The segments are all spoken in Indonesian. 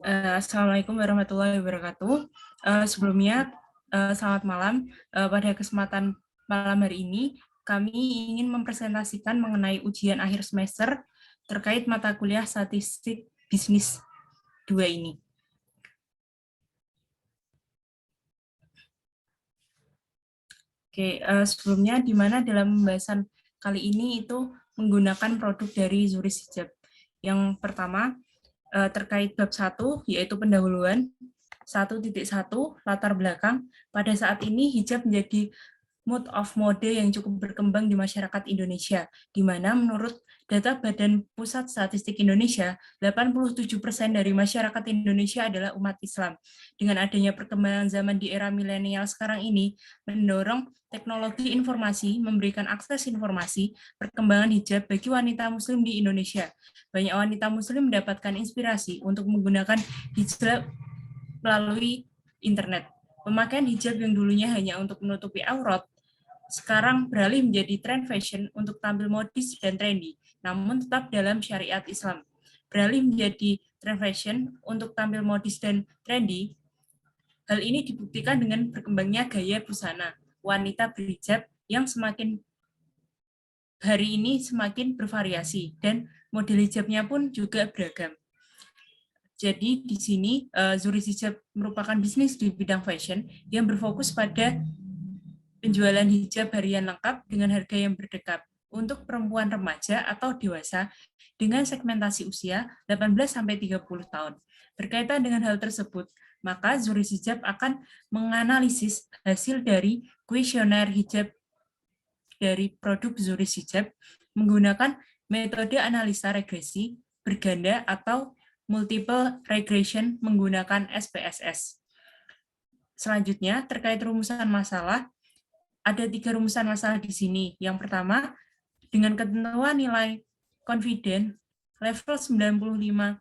Assalamualaikum warahmatullahi wabarakatuh. Sebelumnya, selamat malam. Pada kesempatan malam hari ini, kami ingin mempresentasikan mengenai ujian akhir semester terkait mata kuliah Statistik Bisnis 2 ini. Oke, sebelumnya di mana dalam pembahasan kali ini itu menggunakan produk dari Zuris Hijab. Yang pertama, terkait bab 1, yaitu pendahuluan. 1.1 latar belakang. Pada saat ini hijab menjadi mode yang cukup berkembang di masyarakat Indonesia, di mana menurut data Badan Pusat Statistik Indonesia, 87% dari masyarakat Indonesia adalah umat Islam. Dengan adanya perkembangan zaman di era milenial sekarang ini, mendorong teknologi informasi, memberikan akses informasi, perkembangan hijab bagi wanita muslim di Indonesia. Banyak wanita muslim mendapatkan inspirasi untuk menggunakan hijab melalui internet. Pemakaian hijab yang dulunya hanya untuk menutupi aurat, sekarang beralih menjadi tren fashion untuk tampil modis dan trendy, namun tetap dalam syariat Islam. Beralih menjadi tren fashion untuk tampil modis dan trendy, hal ini dibuktikan dengan berkembangnya gaya busana wanita berhijab yang semakin hari ini semakin bervariasi dan model hijabnya pun juga beragam. Jadi di sini Zuris Hijab merupakan bisnis di bidang fashion yang berfokus pada penjualan hijab harian lengkap dengan harga yang berdekap untuk perempuan remaja atau dewasa dengan segmentasi usia 18-30 tahun. Berkaitan dengan hal tersebut, maka Zuris Hijab akan menganalisis hasil dari kuesioner hijab dari produk Zuris Hijab menggunakan metode analisa regresi berganda atau multiple regression menggunakan SPSS. Selanjutnya, terkait rumusan masalah, ada 3 rumusan masalah di sini. Yang pertama, dengan ketentuan nilai confident level 95%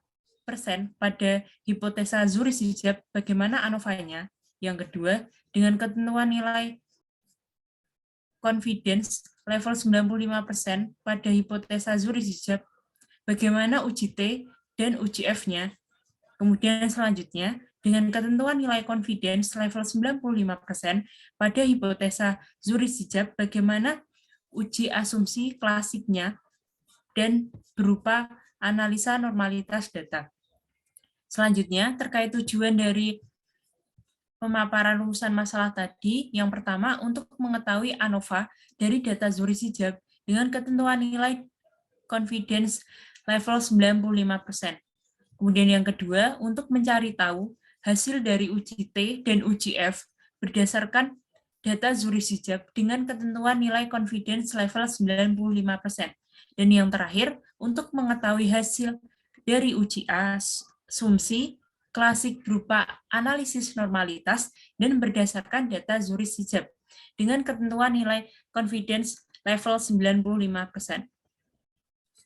pada hipotesa Zuris Hijab, bagaimana ANOVA-nya? Yang kedua, dengan ketentuan nilai confidence level 95% pada hipotesa Zuris Hijab, bagaimana uji T dan uji F-nya? Kemudian selanjutnya, dengan ketentuan nilai confidence level 95% pada hipotesa Zuris Hijab, bagaimana uji asumsi klasiknya dan berupa analisa normalitas data. Selanjutnya, terkait tujuan dari pemaparan rumusan masalah tadi, yang pertama untuk mengetahui ANOVA dari data Zuris Hijab dengan ketentuan nilai confidence level 95%. Kemudian yang kedua, untuk mencari tahu hasil dari uji T dan uji F berdasarkan data Zuris Hijab dengan ketentuan nilai confidence level 95%. Dan yang terakhir, untuk mengetahui hasil dari uji asumsi klasik berupa analisis normalitas dan berdasarkan data Zuris Hijab dengan ketentuan nilai confidence level 95%.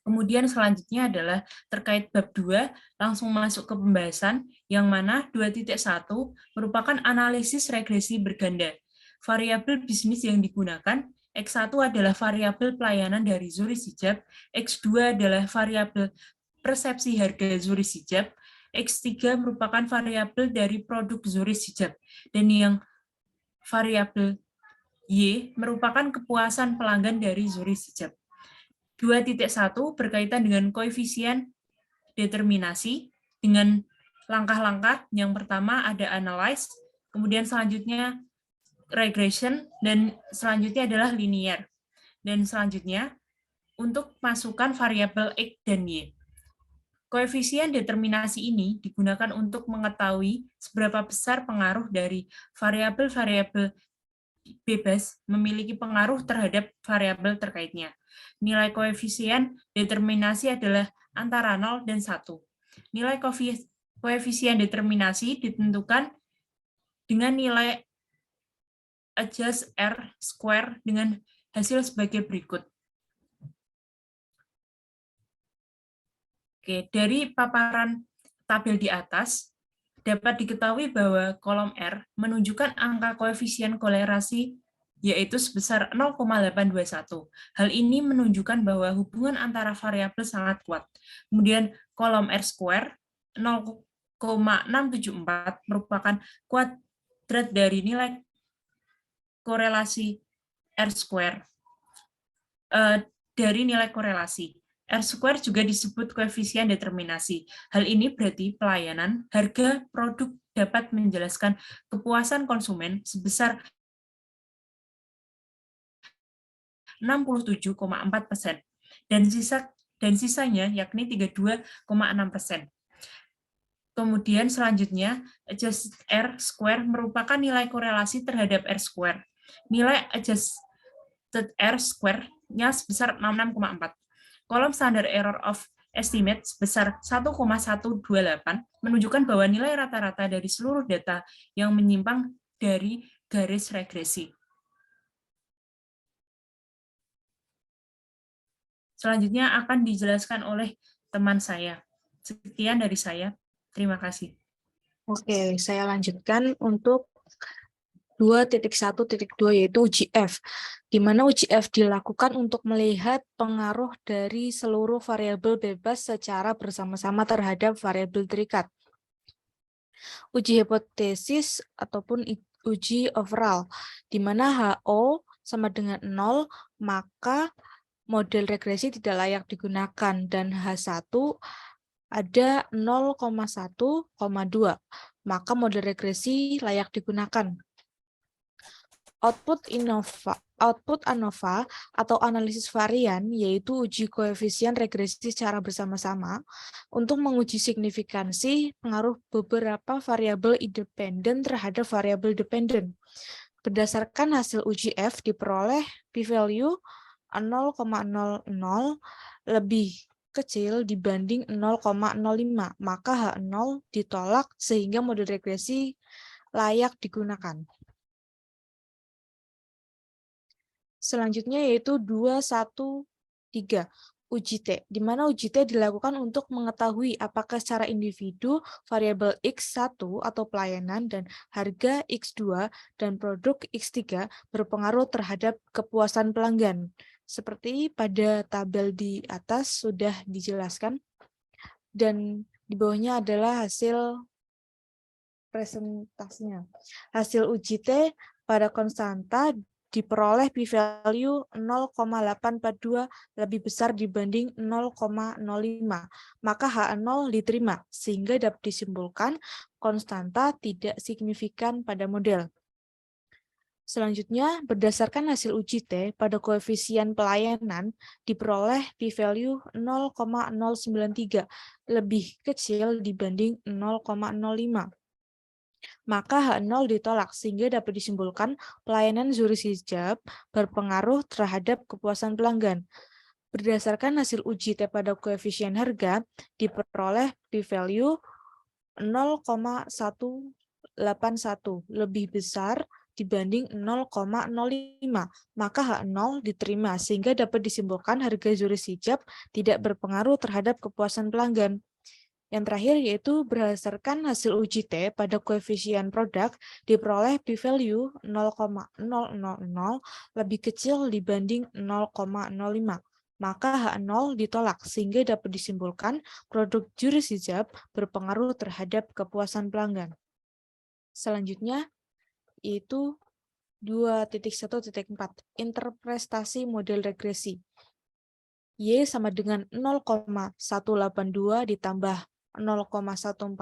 Kemudian selanjutnya adalah terkait bab 2, langsung masuk ke pembahasan, yang mana 2.1 merupakan analisis regresi berganda. Variabel bisnis yang digunakan, X1 adalah variabel pelayanan dari Zuris Hijab, X2 adalah variabel persepsi harga Zuris Hijab, X3 merupakan variabel dari produk Zuris Hijab, dan yang variabel Y merupakan kepuasan pelanggan dari Zuris Hijab. 2.1 berkaitan dengan koefisien determinasi dengan langkah-langkah. Yang pertama ada analyze, kemudian selanjutnya regression, dan selanjutnya adalah linear. Dan selanjutnya untuk masukkan variabel X dan Y. Koefisien determinasi ini digunakan untuk mengetahui seberapa besar pengaruh dari variabel-variabel bebas memiliki pengaruh terhadap variabel terkaitnya. Nilai koefisien determinasi adalah antara 0 dan 1. Nilai koefisien determinasi ditentukan dengan nilai adjust R square dengan hasil sebagai berikut. Oke, dari paparan tabel di atas, dapat diketahui bahwa kolom R menunjukkan angka koefisien kolerasi yaitu sebesar 0,821. Hal ini menunjukkan bahwa hubungan antara variabel sangat kuat. Kemudian kolom R square 0,674 merupakan kuadrat dari nilai korelasi R-square dari nilai korelasi. R-square juga disebut koefisien determinasi. Hal ini berarti pelayanan harga produk dapat menjelaskan kepuasan konsumen sebesar 67,4% dan sisanya yakni 32,6%. Kemudian selanjutnya adjusted R square merupakan nilai korelasi terhadap R square. Nilai adjusted R square-nya sebesar 66,4. Kolom standar error of estimate sebesar 1,128 menunjukkan bahwa nilai rata-rata dari seluruh data yang menyimpang dari garis regresi. Selanjutnya akan dijelaskan oleh teman saya. Sekian dari saya. Terima kasih. Oke, saya lanjutkan untuk 2.1.2 yaitu uji F, di mana uji F dilakukan untuk melihat pengaruh dari seluruh variabel bebas secara bersama-sama terhadap variabel terikat. Uji hipotesis ataupun uji overall, di mana HO sama dengan 0, maka model regresi tidak layak digunakan, dan H1 ada 0,1,2, maka model regresi layak digunakan. Output ANOVA atau analisis varian yaitu uji koefisien regresi secara bersama-sama untuk menguji signifikansi pengaruh beberapa variabel independen terhadap variabel dependen. Berdasarkan hasil uji F diperoleh p-value 0,00 lebih kecil dibanding 0,05, maka H0 ditolak sehingga model regresi layak digunakan. Selanjutnya yaitu 2.1.3, uji T, di mana uji T dilakukan untuk mengetahui apakah secara individu variabel X1 atau pelayanan dan harga X2 dan produk X3 berpengaruh terhadap kepuasan pelanggan. Seperti pada tabel di atas sudah dijelaskan, dan di bawahnya adalah hasil presentasinya. Hasil uji T pada konstanta diperoleh p-value 0,842 lebih besar dibanding 0,05, maka H0 diterima, sehingga dapat disimpulkan konstanta tidak signifikan pada model. Selanjutnya, berdasarkan hasil uji T pada koefisien pelayanan diperoleh p-value 0,093 lebih kecil dibanding 0,05. Maka H0 ditolak sehingga dapat disimpulkan pelayanan Zurich hijab berpengaruh terhadap kepuasan pelanggan. Berdasarkan hasil uji T pada koefisien harga diperoleh p-value 0,181 lebih besar dibanding 0,05, maka H0 diterima sehingga dapat disimpulkan harga Zurich hijab tidak berpengaruh terhadap kepuasan pelanggan. Yang terakhir yaitu berdasarkan hasil uji T pada koefisien produk diperoleh p-value 0,000 lebih kecil dibanding 0,05, maka H0 ditolak sehingga dapat disimpulkan produk Zurich hijab berpengaruh terhadap kepuasan pelanggan. Selanjutnya yaitu 2.1.4, interpretasi model regresi. Y sama dengan 0,182 ditambah 0,140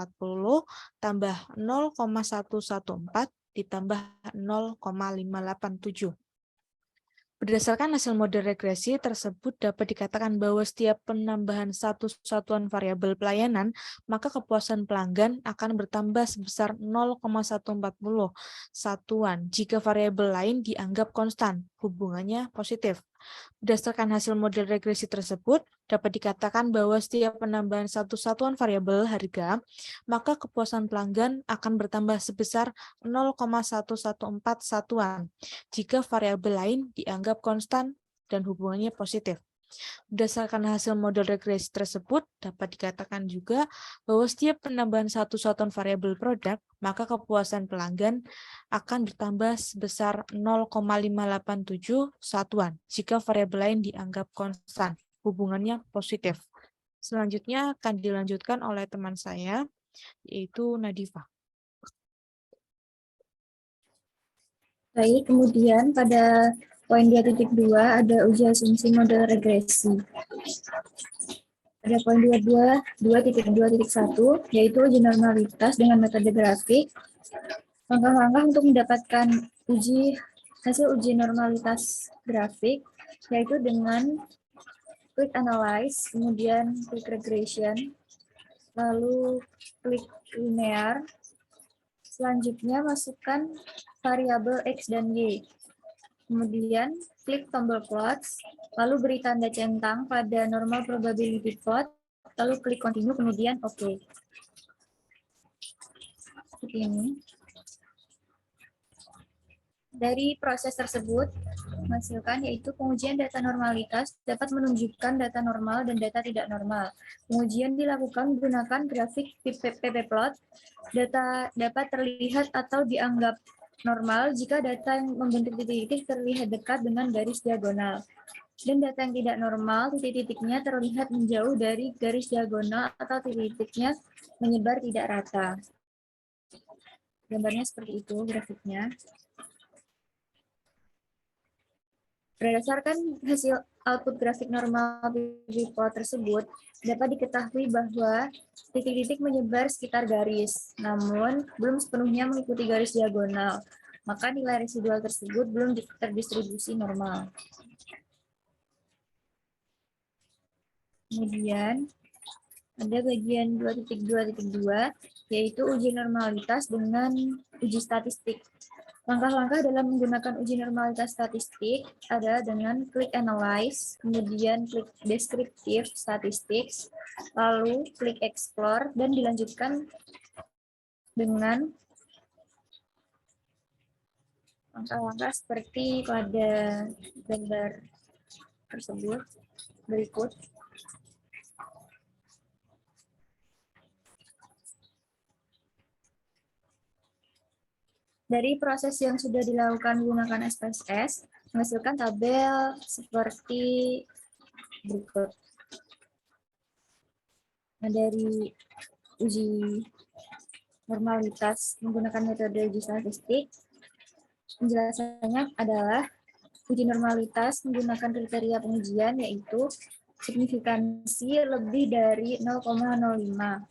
tambah 0,114 ditambah 0,587. Berdasarkan hasil model regresi tersebut dapat dikatakan bahwa setiap penambahan satu satuan variabel pelayanan, maka kepuasan pelanggan akan bertambah sebesar 0,140 satuan jika variabel lain dianggap konstan, hubungannya positif. Berdasarkan hasil model regresi tersebut, dapat dikatakan bahwa setiap penambahan satu satuan variabel harga, maka kepuasan pelanggan akan bertambah sebesar 0,114 satuan jika variabel lain dianggap konstan dan hubungannya positif. Berdasarkan hasil model regresi tersebut, dapat dikatakan juga bahwa setiap penambahan satu satuan variabel produk, maka kepuasan pelanggan akan bertambah sebesar 0,587 satuan jika variabel lain dianggap konstan, hubungannya positif. Selanjutnya akan dilanjutkan oleh teman saya. yaitu Nadifa. Baik, kemudian pada poin 2.2 ada uji asumsi model regresi. Pada poin 2.2.1 yaitu uji normalitas dengan metode grafik. Langkah-langkah untuk mendapatkan hasil uji normalitas grafik yaitu dengan klik analyze, kemudian klik regression, lalu klik linear. Selanjutnya masukkan variabel X dan Y. Kemudian klik tombol plots, lalu beri tanda centang pada normal probability plot, lalu klik continue, kemudian OK. Seperti ini. Dari proses tersebut, menghasilkan yaitu pengujian data normalitas dapat menunjukkan data normal dan data tidak normal. Pengujian dilakukan menggunakan grafik ppplot. Data dapat terlihat atau dianggap normal jika data yang membentuk titik-titik terlihat dekat dengan garis diagonal. Dan data yang tidak normal, titik-titiknya terlihat menjauh dari garis diagonal atau titik-titiknya menyebar tidak rata. Gambarnya seperti itu grafiknya. Berdasarkan hasil output grafik normal plot tersebut, dapat diketahui bahwa titik-titik menyebar sekitar garis, namun belum sepenuhnya mengikuti garis diagonal. Maka nilai residual tersebut belum terdistribusi normal. Kemudian, ada bagian 2.2.2, yaitu uji normalitas dengan uji statistik. Langkah-langkah dalam menggunakan uji normalitas statistik ada dengan klik analyze, kemudian klik descriptive statistics, lalu klik explore, dan dilanjutkan dengan langkah-langkah seperti pada gambar tersebut berikut. Dari proses yang sudah dilakukan menggunakan SPSS, menghasilkan tabel seperti berikut. Nah, dari uji normalitas menggunakan metode uji statistik, penjelasannya adalah uji normalitas menggunakan kriteria pengujian yaitu signifikansi lebih dari 0,05,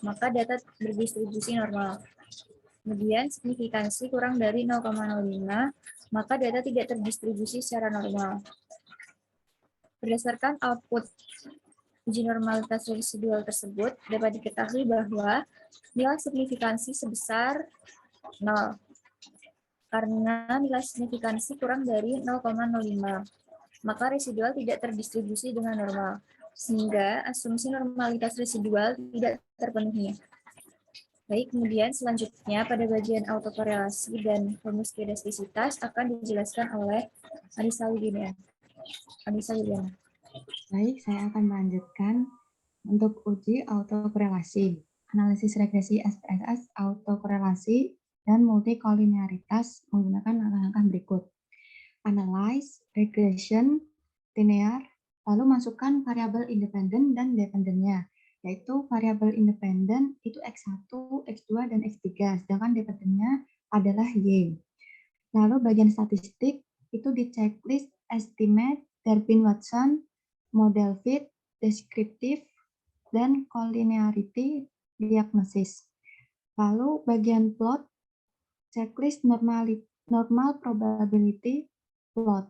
maka data berdistribusi normal. Kemudian signifikansi kurang dari 0,05, maka data tidak terdistribusi secara normal. Berdasarkan output uji normalitas residual tersebut, dapat diketahui bahwa nilai signifikansi sebesar 0, karena nilai signifikansi kurang dari 0,05, maka residual tidak terdistribusi dengan normal, sehingga asumsi normalitas residual tidak terpenuhi. Baik, kemudian selanjutnya pada bagian autokorelasi dan rumus kedastisitas akan dijelaskan oleh Anissa Yuliana. Baik, saya akan melanjutkan untuk uji autokorelasi, analisis regresi SPSS, autokorelasi, dan multikolinearitas menggunakan langkah-langkah berikut. Analyze, regression, linear, lalu masukkan variabel independen dan dependennya, yaitu variabel independen itu X1, X2, dan X3, sedangkan dependennya adalah Y. Lalu bagian statistik itu di checklist, estimate, Durbin-Watson, model fit, descriptive, dan collinearity diagnosis. Lalu bagian plot, checklist normal probability plot.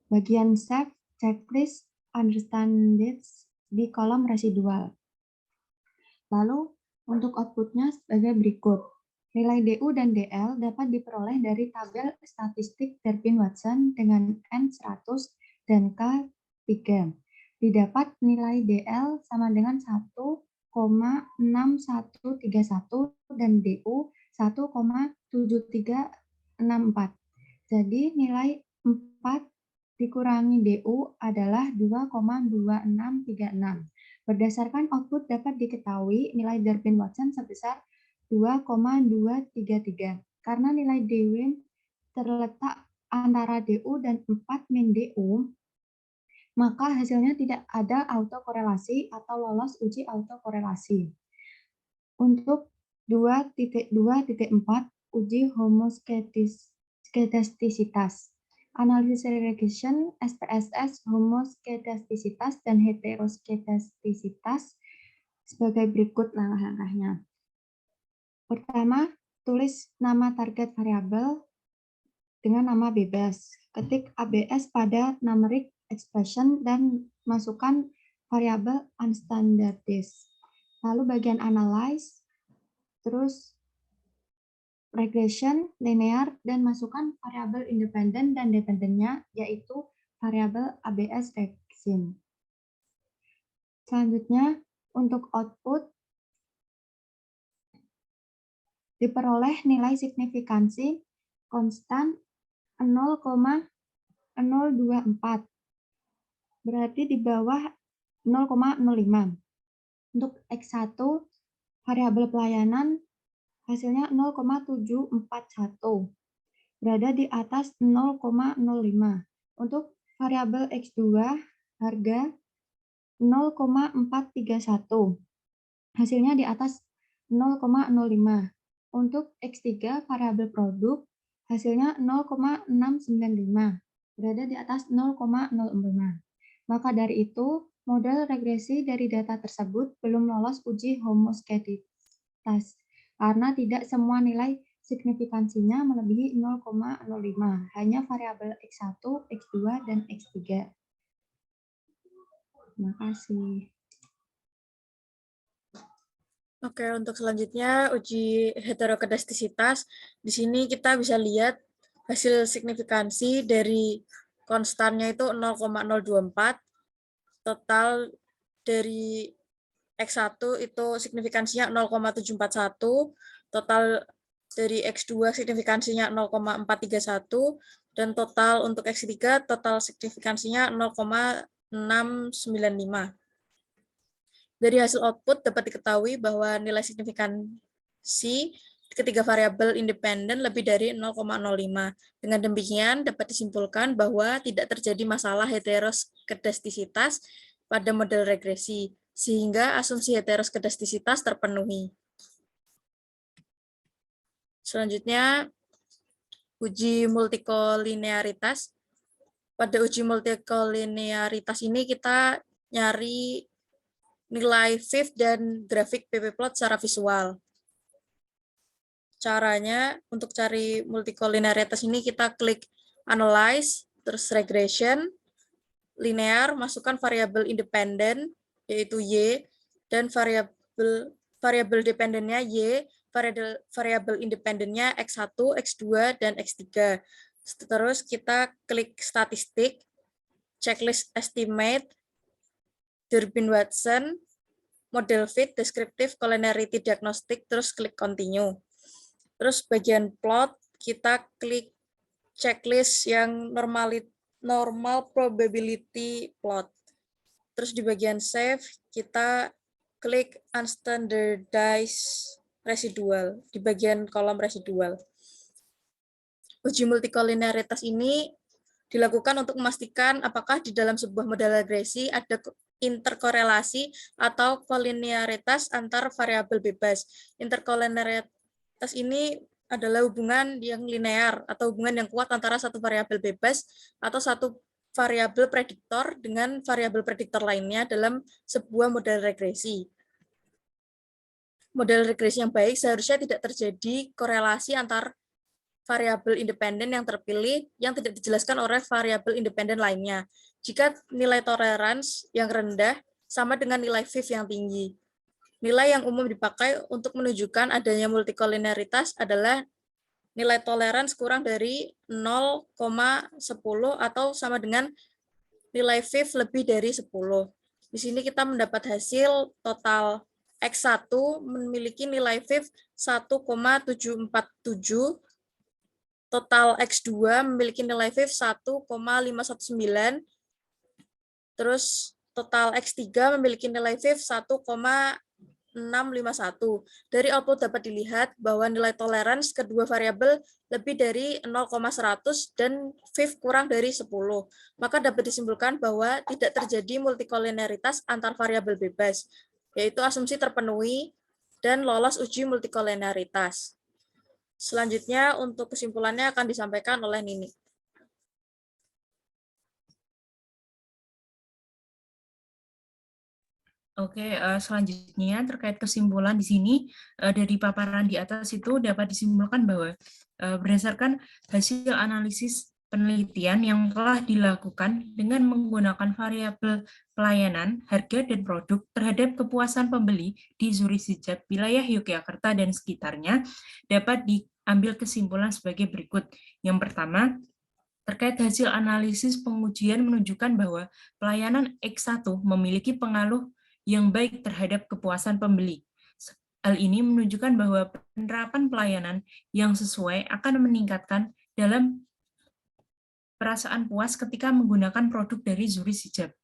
Bagian save, checklist understanded di kolom residual. Lalu untuk outputnya sebagai berikut. Nilai DU dan DL dapat diperoleh dari tabel statistik Durbin-Watson dengan N100 dan K3. Didapat nilai DL sama dengan 1,6131 dan DU 1,7364. Jadi nilai 4 dikurangi DU adalah 2,2636. Berdasarkan output dapat diketahui nilai Durbin-Watson sebesar 2,233. Karena nilai DW terletak antara DU dan 4 min DU, maka hasilnya tidak ada autokorelasi atau lolos uji autokorelasi. Untuk 2.2.4 uji homoskedastisitas. Analisis regression, SPSS, homoskedastisitas, dan heteroskedastisitas sebagai berikut langkah-langkahnya. Pertama, tulis nama target variabel dengan nama bebas. Ketik ABS pada numeric expression dan masukkan variabel unstandardized. Lalu bagian analyze, terus regression, linear, dan masukkan variabel independen dan dependennya, yaitu variabel ABS regression. Selanjutnya, untuk output, diperoleh nilai signifikansi konstan 0,024, berarti di bawah 0,05. Untuk X1, variabel pelayanan hasilnya 0,741, berada di atas 0,05. Untuk variabel X2, harga 0,431, hasilnya di atas 0,05. Untuk X3, variabel produk, hasilnya 0,695, berada di atas 0,05. Maka dari itu, model regresi dari data tersebut belum lolos uji homoskedasitas, karena tidak semua nilai signifikansinya melebihi 0,05, hanya variabel X1, X2, dan X3. Terima kasih. Oke, untuk selanjutnya uji heterokedastisitas. Di sini kita bisa lihat hasil signifikansi dari konstannya itu 0,024, total dari X1 itu signifikansinya 0,741, total dari X2 signifikansinya 0,431, dan total untuk X3 total signifikansinya 0,695. Dari hasil output dapat diketahui bahwa nilai signifikansi ketiga variabel independen lebih dari 0,05. Dengan demikian dapat disimpulkan bahwa tidak terjadi masalah heteroskedastisitas pada model regresi, sehingga asumsi heteroskedastisitas terpenuhi. Selanjutnya, uji multikolinearitas. Pada uji multikolinearitas ini kita nyari nilai VIF dan grafik ppplot secara visual. Caranya untuk cari multikolinearitas ini kita klik analyze, terus regression, linear, masukkan variabel independen yaitu Y, dan variabel dependennya Y, variabel independennya X1, X2, dan X3. Terus kita klik statistik, checklist estimate, Durbin-Watson, model fit, descriptive, collinearity diagnostic, terus klik continue. Terus bagian plot, kita klik checklist yang normal probability plot. Terus di bagian save, kita klik unstandardized residual, di bagian kolom residual. Uji multikolinearitas ini dilakukan untuk memastikan apakah di dalam sebuah model regresi ada interkorelasi atau kolinearitas antar variabel bebas. Interkolinearitas ini adalah hubungan yang linear atau hubungan yang kuat antara satu variabel bebas atau satu variabel prediktor dengan variabel prediktor lainnya dalam sebuah model regresi. Model regresi yang baik seharusnya tidak terjadi korelasi antar variabel independen yang terpilih yang tidak dijelaskan oleh variabel independen lainnya. Jika nilai tolerans yang rendah sama dengan nilai VIF yang tinggi. Nilai yang umum dipakai untuk menunjukkan adanya multikolinearitas adalah nilai tolerans kurang dari 0,10 atau sama dengan nilai VIF lebih dari 10. Di sini kita mendapat hasil total X1 memiliki nilai VIF 1,747, total X2 memiliki nilai VIF 1,519, terus total X3 memiliki nilai VIF 1,651. Dari output dapat dilihat bahwa nilai tolerans kedua variabel lebih dari 0,100 dan VIF kurang dari 10. Maka dapat disimpulkan bahwa tidak terjadi multikolinearitas antar variabel bebas, yaitu asumsi terpenuhi dan lolos uji multikolenialitas. Selanjutnya untuk kesimpulannya akan disampaikan oleh Nini. Oke, selanjutnya terkait kesimpulan di sini dari paparan di atas itu dapat disimpulkan bahwa berdasarkan hasil analisis penelitian yang telah dilakukan dengan menggunakan variabel pelayanan, harga, dan produk terhadap kepuasan pembeli di Zurich Sijab, wilayah Yogyakarta dan sekitarnya, dapat diambil kesimpulan sebagai berikut. Yang pertama, terkait hasil analisis pengujian menunjukkan bahwa pelayanan X1 memiliki pengaruh yang baik terhadap kepuasan pembeli. Hal ini menunjukkan bahwa penerapan pelayanan yang sesuai akan meningkatkan dalam perasaan puas ketika menggunakan produk dari Zurich Sijab.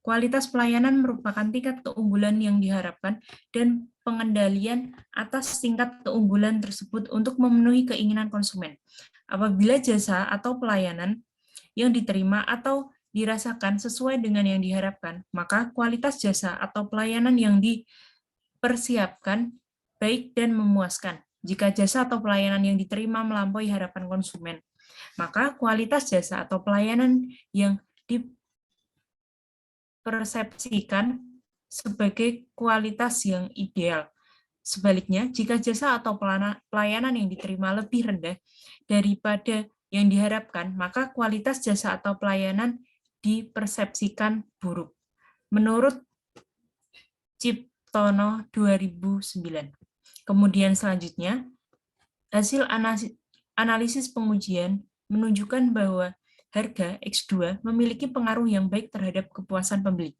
Kualitas pelayanan merupakan tingkat keunggulan yang diharapkan dan pengendalian atas tingkat keunggulan tersebut untuk memenuhi keinginan konsumen. Apabila jasa atau pelayanan yang diterima atau dirasakan sesuai dengan yang diharapkan, maka kualitas jasa atau pelayanan yang dipersiapkan baik dan memuaskan. Jika jasa atau pelayanan yang diterima melampaui harapan konsumen, maka kualitas jasa atau pelayanan yang dipersepsikan sebagai kualitas yang ideal. Sebaliknya, jika jasa atau pelayanan yang diterima lebih rendah daripada yang diharapkan, maka kualitas jasa atau pelayanan dipersepsikan buruk. Menurut Ciptono 2009. Kemudian selanjutnya, hasil analisis pengujian menunjukkan bahwa harga X2 memiliki pengaruh yang baik terhadap kepuasan pembeli.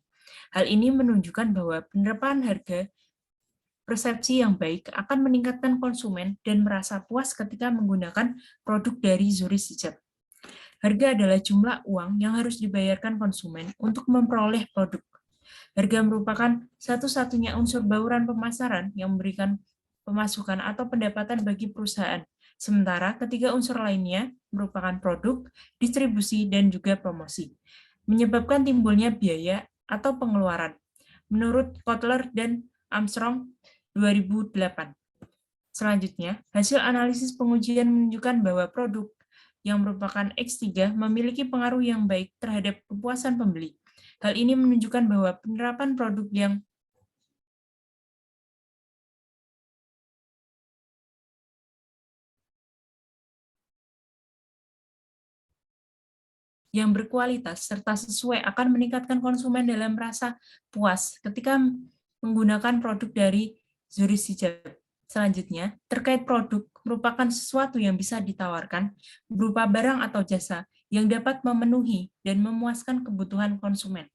Hal ini menunjukkan bahwa penerapan harga persepsi yang baik akan meningkatkan konsumen dan merasa puas ketika menggunakan produk dari Zurich Sijab. Harga adalah jumlah uang yang harus dibayarkan konsumen untuk memperoleh produk. Harga merupakan satu-satunya unsur bauran pemasaran yang memberikan pemasukan atau pendapatan bagi perusahaan. Sementara ketiga unsur lainnya merupakan produk, distribusi, dan juga promosi, menyebabkan timbulnya biaya atau pengeluaran. Menurut Kotler dan Armstrong 2008. Selanjutnya, hasil analisis pengujian menunjukkan bahwa produk yang merupakan X3 memiliki pengaruh yang baik terhadap kepuasan pembeli. Hal ini menunjukkan bahwa penerapan produk yang berkualitas serta sesuai akan meningkatkan konsumen dalam rasa puas ketika menggunakan produk dari Zurich Sijab. Selanjutnya, terkait produk merupakan sesuatu yang bisa ditawarkan berupa barang atau jasa yang dapat memenuhi dan memuaskan kebutuhan konsumen.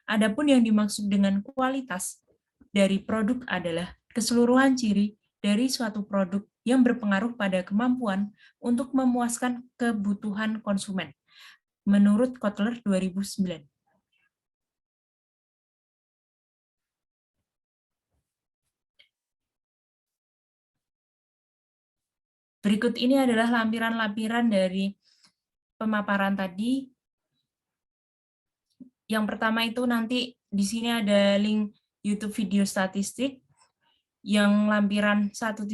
Adapun yang dimaksud dengan kualitas dari produk adalah keseluruhan ciri dari suatu produk yang berpengaruh pada kemampuan untuk memuaskan kebutuhan konsumen. Menurut Kotler 2009. Berikut ini adalah lampiran-lampiran dari pemaparan tadi. Yang pertama itu nanti di sini ada link YouTube video statistik yang lampiran 1.1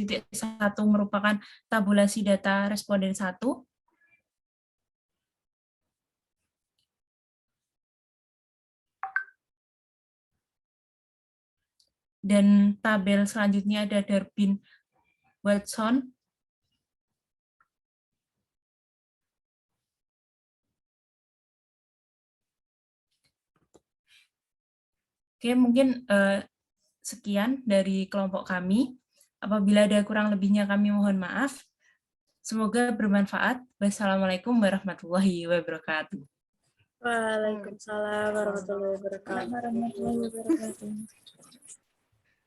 merupakan tabulasi data responden 1. Dan tabel selanjutnya ada Darbin Watson. Oke, mungkin sekian dari kelompok kami. Apabila ada kurang lebihnya kami mohon maaf. Semoga bermanfaat. Wassalamualaikum warahmatullahi wabarakatuh. Waalaikumsalam warahmatullahi wabarakatuh.